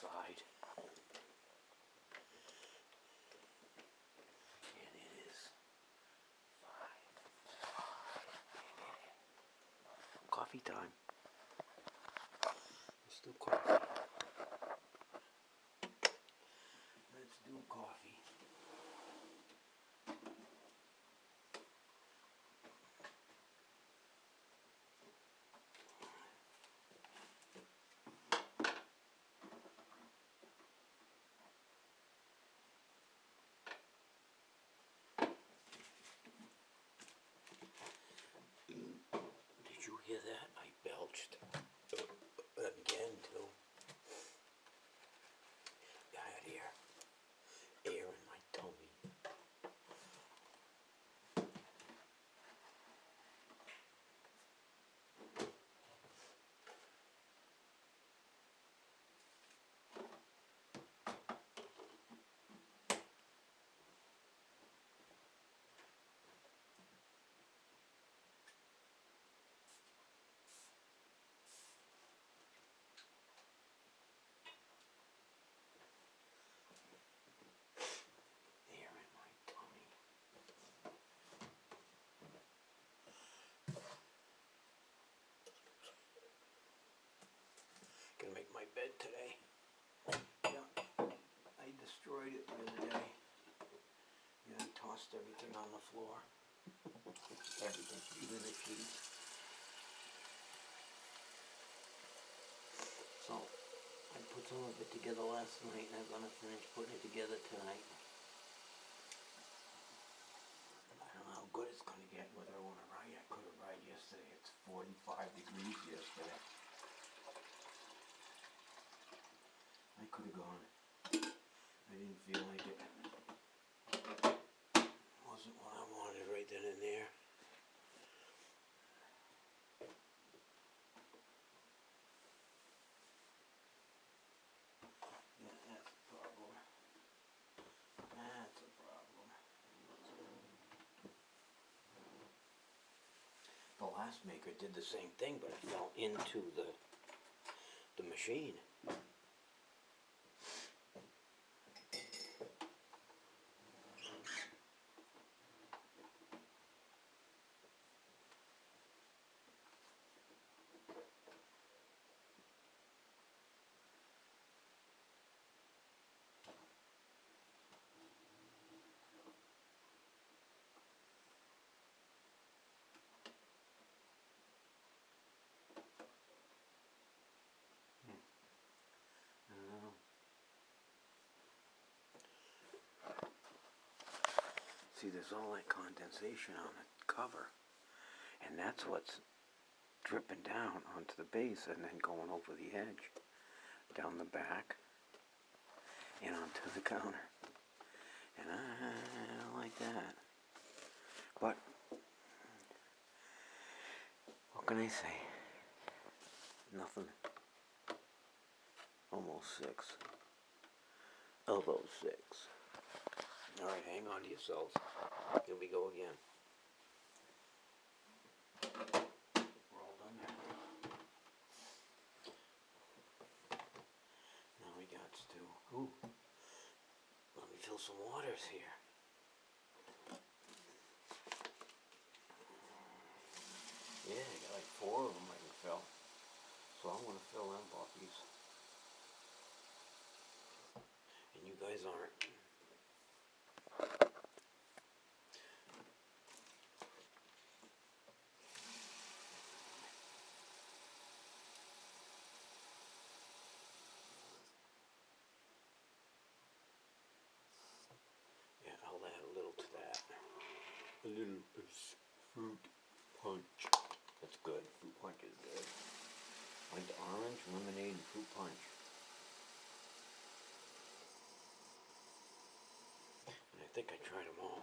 outside. And it is 5. Coffee time. Let's do coffee. Let's do coffee. Did you hear that? I belched. Again, too. I had air in my tummy. Air in my tummy. Gonna make my bed today. Yeah, I destroyed it the other day. Yeah, I tossed everything on the floor. Everything, even the sheets. So, I put some of it together last night and I'm gonna finish putting it together tonight. I don't know how good it's gonna get, whether I wanna ride. I could've ride yesterday. It's 45 degrees yesterday. I could've gone. I didn't feel like it. Wasn't what I wanted right then and there. Yeah, that's a problem. That's a problem. The last maker did the same thing, but it fell into the machine. See, there's all that condensation on the cover, and that's what's dripping down onto the base and then going over the edge, down the back, and onto the counter. And I don't like that. But, what can I say? Nothing. Almost 6. Elbow 6. Alright, hang on to yourselves. Here we go again. We're all done now. Now we got to... Ooh. Let me fill some waters here. Yeah, I got like 4 of them I can fill. So I'm going to fill them puppies. And you guys aren't. Yeah, I'll add a little to that. A little fruit punch. That's good. Fruit punch is good. Like the orange, lemonade, and fruit punch. And I think I tried them all.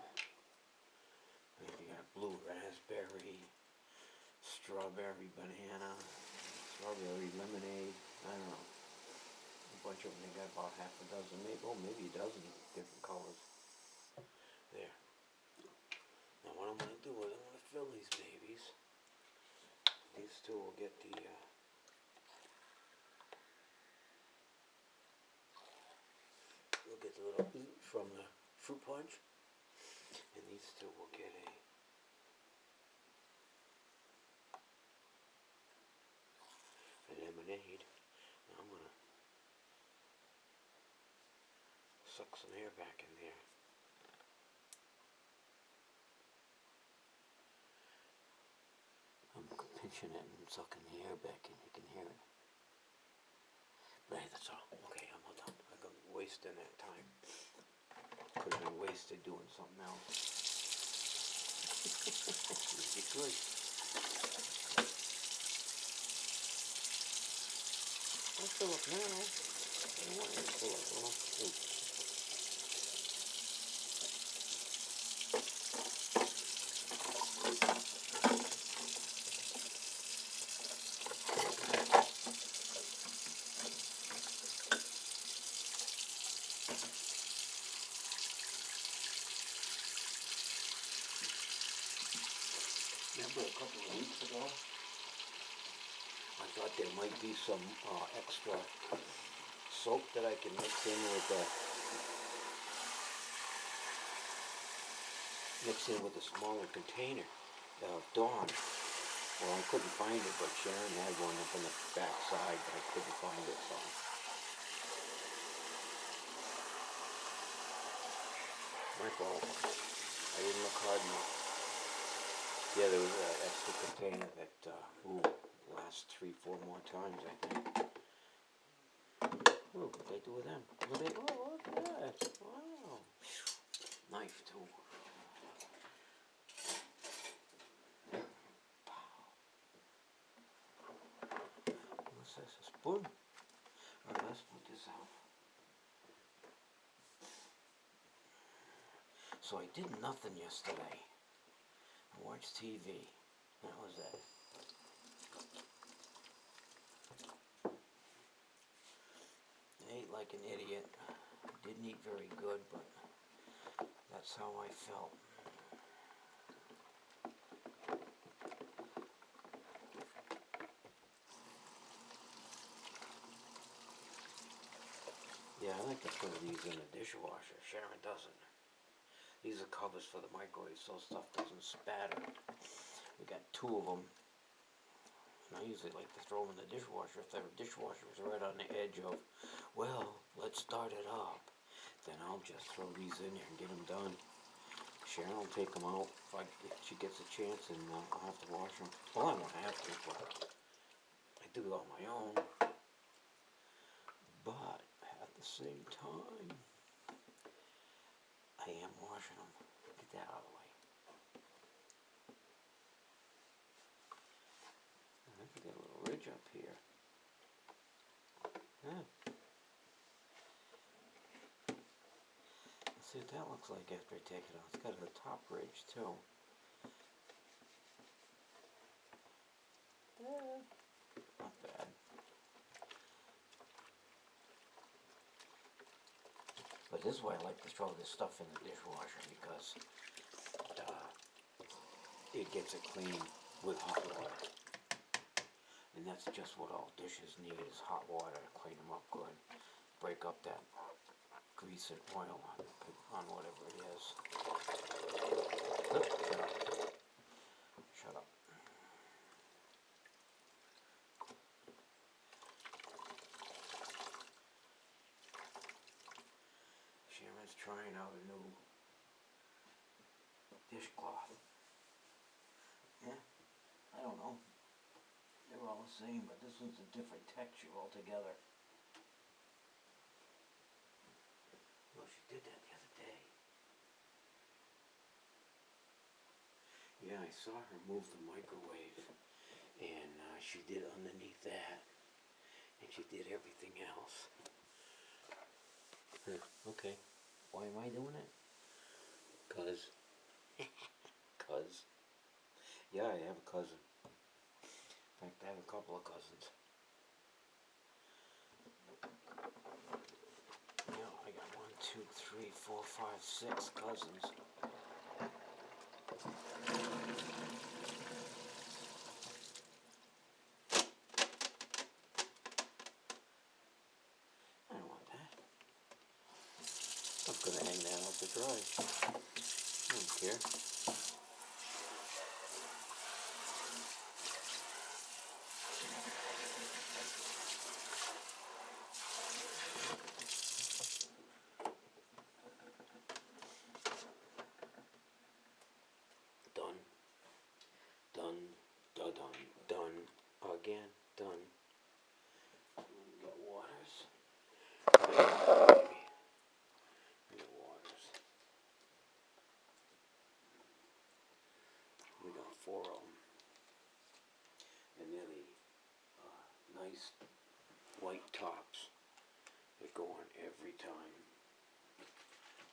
You got blue raspberry, strawberry banana, strawberry lemonade. I don't know. A bunch of them. They got about half a dozen, maybe a dozen different colors. There. Now what I'm going to do is I'm going to fill these babies. These two will get the from the fruit punch, and these two will get a lemonade. Now I'm gonna suck some air back in there. I'm pinching it and sucking the air back in. You can hear it. But hey, that's all. Okay, I'm all done. I'm wasting that time. Could have been wasted doing something else. You could. I'll fill up now. I don't want you to fill up. Oh, ooh. Remember a couple of weeks ago, I thought there might be some extra soap that I can mix in with the smaller container of Dawn. Well, I couldn't find it, but Sharon had one up in the back side, but I couldn't find it, so. My fault. I didn't look hard enough. Yeah, there was an extra container that, lasts 3-4 more times, I think. Ooh, what they do with them? Look at that. Wow. Knife, too. What's this, a spoon? Alright, let's put this out. So I did nothing yesterday. I watched TV. That was it. I ate like an idiot. Didn't eat very good, but that's how I felt. Yeah, I like to put these in the dishwasher. Sharon doesn't. These are covers for the microwave so stuff doesn't spatter. We got 2 of them. And I usually like to throw them in the dishwasher if the dishwasher was right on the edge of, well, let's start it up. Then I'll just throw these in there and get them done. Sharon will take them out if she gets a chance, and I'll have to wash them. Well, I don't have to, but I do it on my own. But at the same time, I am washing them. Get that out of the way. I think got a little ridge up here. Yeah. Let's see what that looks like after I take it off. It's got a top ridge too. Yeah. Not bad. But this is why I like to throw this stuff in the dishwasher, because it gets it clean with hot water. And that's just what all dishes need, is hot water to clean them up good. Break up that grease and oil on whatever it is. Shut up. Shut up. Sharon's trying out a new dishcloth. Yeah, I don't know. They're all the same, but this one's a different texture altogether. Well, she did that the other day. Yeah, I saw her move the microwave, and she did underneath that, and she did everything else. Okay, why am I doing it? Cause, yeah, I have a cousin. In fact, I have a couple of cousins. Yeah, I got 1, 2, 3, 4, 5, 6 cousins. I don't want that. The gonna hang that out to dry. I don't care. Done. Done. Done. Done. Again. Done. Got waters. Maybe. We got waters. We got 4 of them. And they're the nice white tops that go on every time.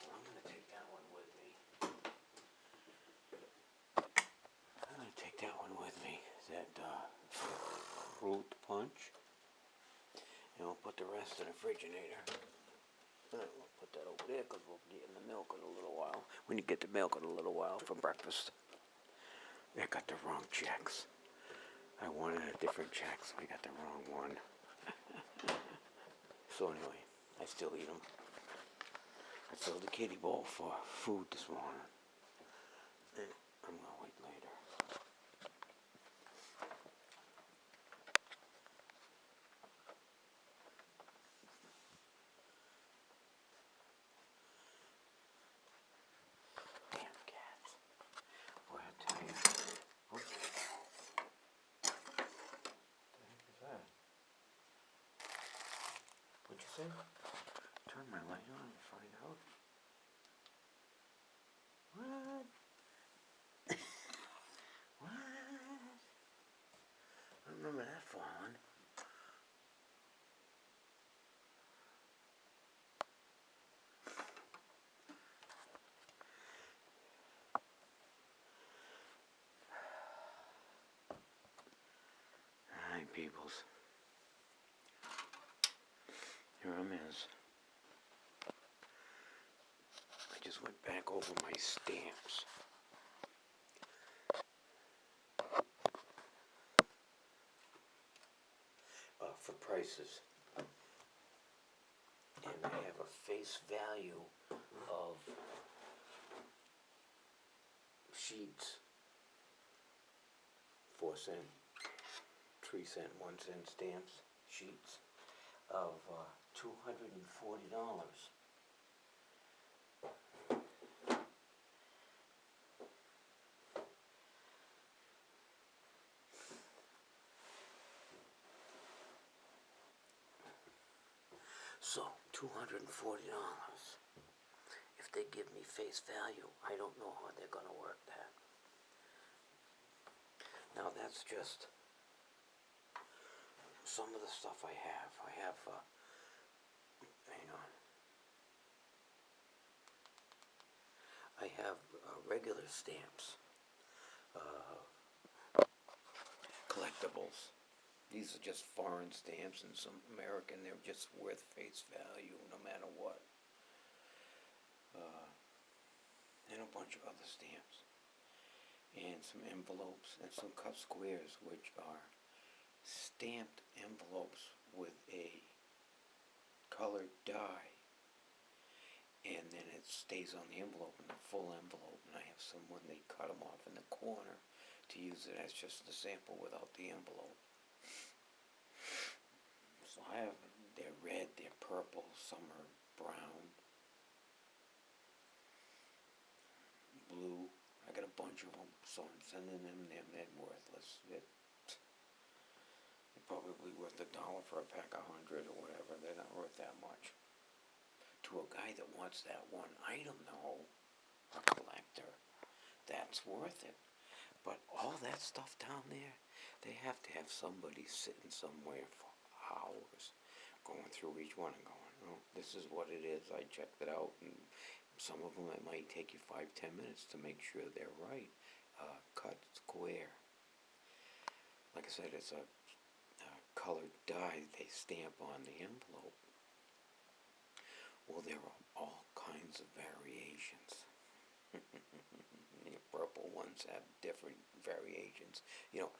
Well, I'm gonna take that one with me. I'm gonna take that one with me. That fruit punch. And we'll put the rest in the refrigerator. We'll put that over there because we'll be getting the milk in a little while. When you get the milk in a little while for breakfast. I got the wrong checks. I wanted a different check, so I got the wrong one. So anyway, I still eat them. I filled the kiddie bowl for food this morning. I'm gonna wait later. Damn cats. Boy, I tell you. What the heck is that? What'd you say? Turn my light on and find out. What? What? I remember that falling. Alright, peoples. Here I'm is. I just went back over my stamps. For prices. And I have a face value of sheets, 4 cent, 3 cent, 1 cent stamps, sheets of $240. So $240. If they give me face value, I don't know how they're gonna work that. Now that's just some of the stuff I have. Hang on. I have regular stamps, collectibles. These are just foreign stamps and some American. They're just worth face value no matter what. And a bunch of other stamps. And some envelopes and some cut squares, which are stamped envelopes with a colored dye. And then it stays on the envelope in the full envelope. And I have some when they cut them off in the corner to use it as just a sample without the envelope. So I have, they're red, they're purple, some are brown, blue. I got a bunch of them, so I'm sending them. They're worthless. They're probably worth $1 for a pack of 100 or whatever. They're not worth that much. To a guy that wants that one item, though, a collector, that's worth it. But all that stuff down there, they have to have somebody sitting somewhere for hours going through each one and going, oh, this is what it is. I checked it out, and some of them it might take you 5-10 minutes to make sure they're right. Cut square. Like I said, it's a colored dye they stamp on the envelope. Well, there are all kinds of variations. The purple ones have different variations. You know,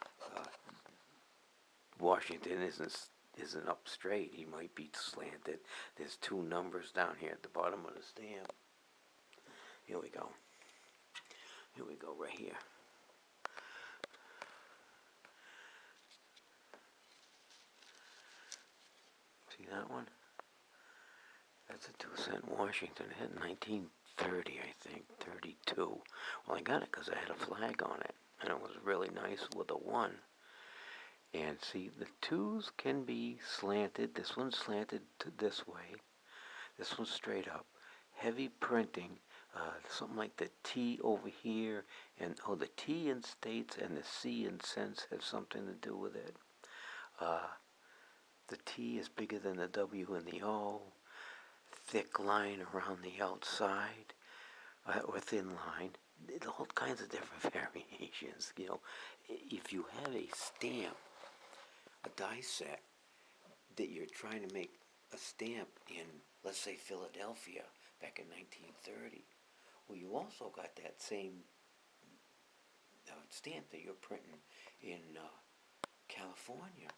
Washington isn't isn't up straight. He might be slanted. There's two numbers down here at the bottom of the stamp. Here we go. Here we go, right here. See that one? That's a 2-cent Washington. It had 1930, I think, 32. Well, I got it because I had a flag on it, and it was really nice with a 1. And see, the 2s can be slanted. This one's slanted to this way. This one's straight up. Heavy printing, something like the T over here, and the T in states and the C in cents have something to do with it. The T is bigger than the W and the O. Thick line around the outside, or thin line. All kinds of different variations. If you have a stamp, a die set, that you're trying to make a stamp in, let's say, Philadelphia back in 1930, well, you also got that same stamp that you're printing in California.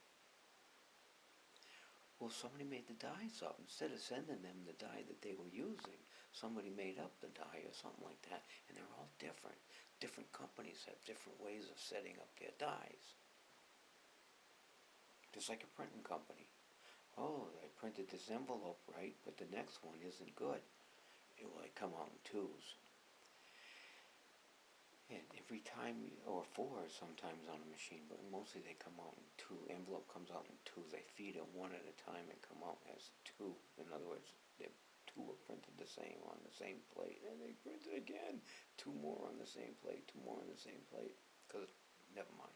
Well, somebody made the dies up. Instead of sending them the die that they were using, somebody made up the die or something like that, and they're all different. Different companies have different ways of setting up their dies. Just like a printing company. Oh, I printed this envelope right, but the next one isn't good. It will come out in 2s. And every time, or 4s sometimes on a machine, but mostly they come out in 2. Envelope comes out in 2s. They feed it 1 at a time and come out as 2. In other words, 2 are printed the same on the same plate, and they print it again. 2 more on the same plate, 2 more on the same plate. Because, never mind.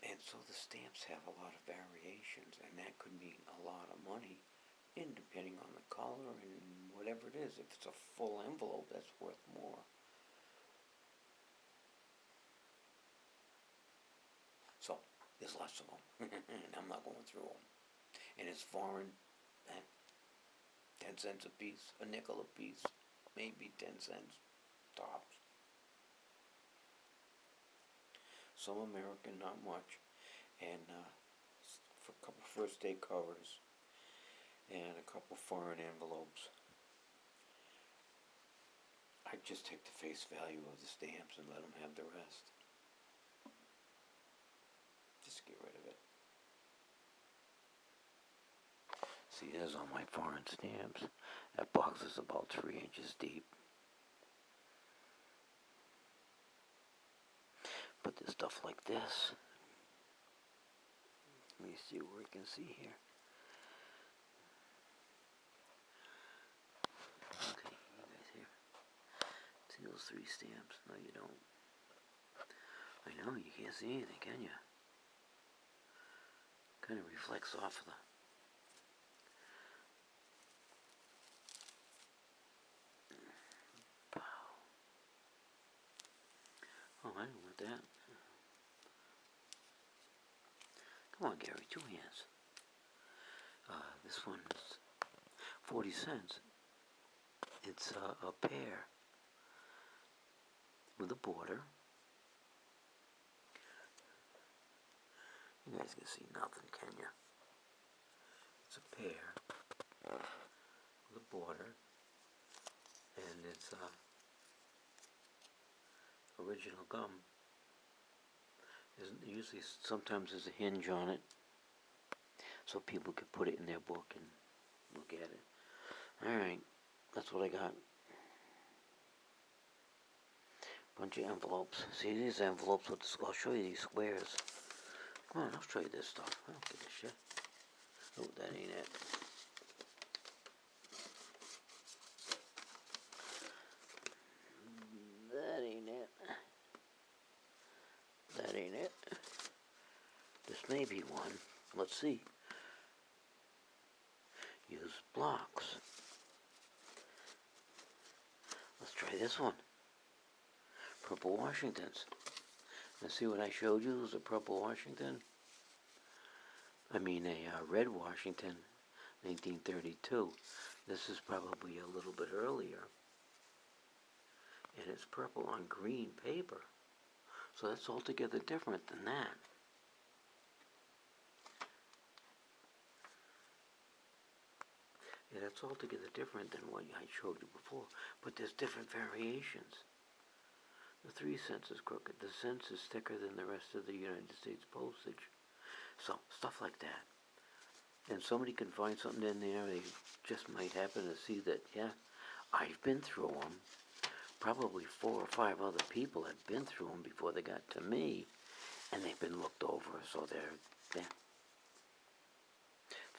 And so the stamps have a lot of variations, and that could mean a lot of money, and depending on the color and whatever it is. If it's a full envelope, that's worth more. So, there's lots of them, and I'm not going through them. And it's foreign, 10 cents a piece, a nickel a piece, maybe 10 cents tops. Some American, not much, and for a couple first day covers, and a couple foreign envelopes. I just take the face value of the stamps and let them have the rest. Just get rid of it. See, there's all my foreign stamps. That box is about 3 inches deep. But there's stuff like this. Let me see what we can see here. Okay, you guys here. See those 3 stamps? No, you don't. I know, you can't see anything, can you? Kind of reflects off of the... Oh, I don't want that. Come on, Gary, 2 hands. This one's 40 cents. It's a pear with a border. You guys can see nothing, can you? It's a pear with a border, and it's original gum. Usually, sometimes there's a hinge on it, so people can put it in their book and look at it. Alright, that's what I got. Bunch of envelopes. See these envelopes with I'll show you these squares. Come on, I'll show you this stuff. I don't give a shit. Oh, that ain't it. That ain't it. That ain't it. This may be one. Let's see. Use blocks. Let's try this one. Purple Washingtons. Now see what I showed you was a purple Washington? I mean a red Washington, 1932. This is probably a little bit earlier. And it's purple on green paper. So that's altogether different than that. Yeah, that's altogether different than what I showed you before. But there's different variations. The 3 cents is crooked. The cents is thicker than the rest of the United States postage. So, stuff like that. And somebody can find something in there, they just might happen to see that, yeah, I've been through them. Probably 4 or 5 other people have been through them before they got to me, and they've been looked over, so they're.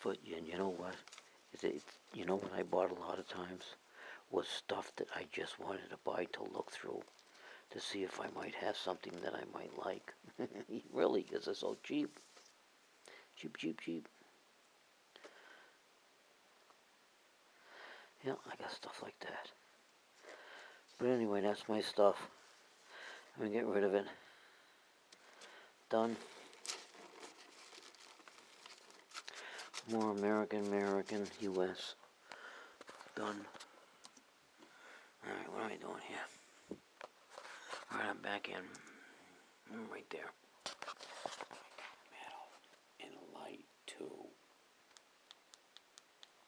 But you know what? You know what I bought a lot of times? Was stuff that I just wanted to buy to look through, to see if I might have something that I might like. Really, because they're so cheap. Cheap, cheap, cheap. Yeah, I got stuff like that. But anyway, that's my stuff. I'm gonna get rid of it. Done. More American, US. Done. Alright, what am I doing here? Alright, I'm back in. I'm right there.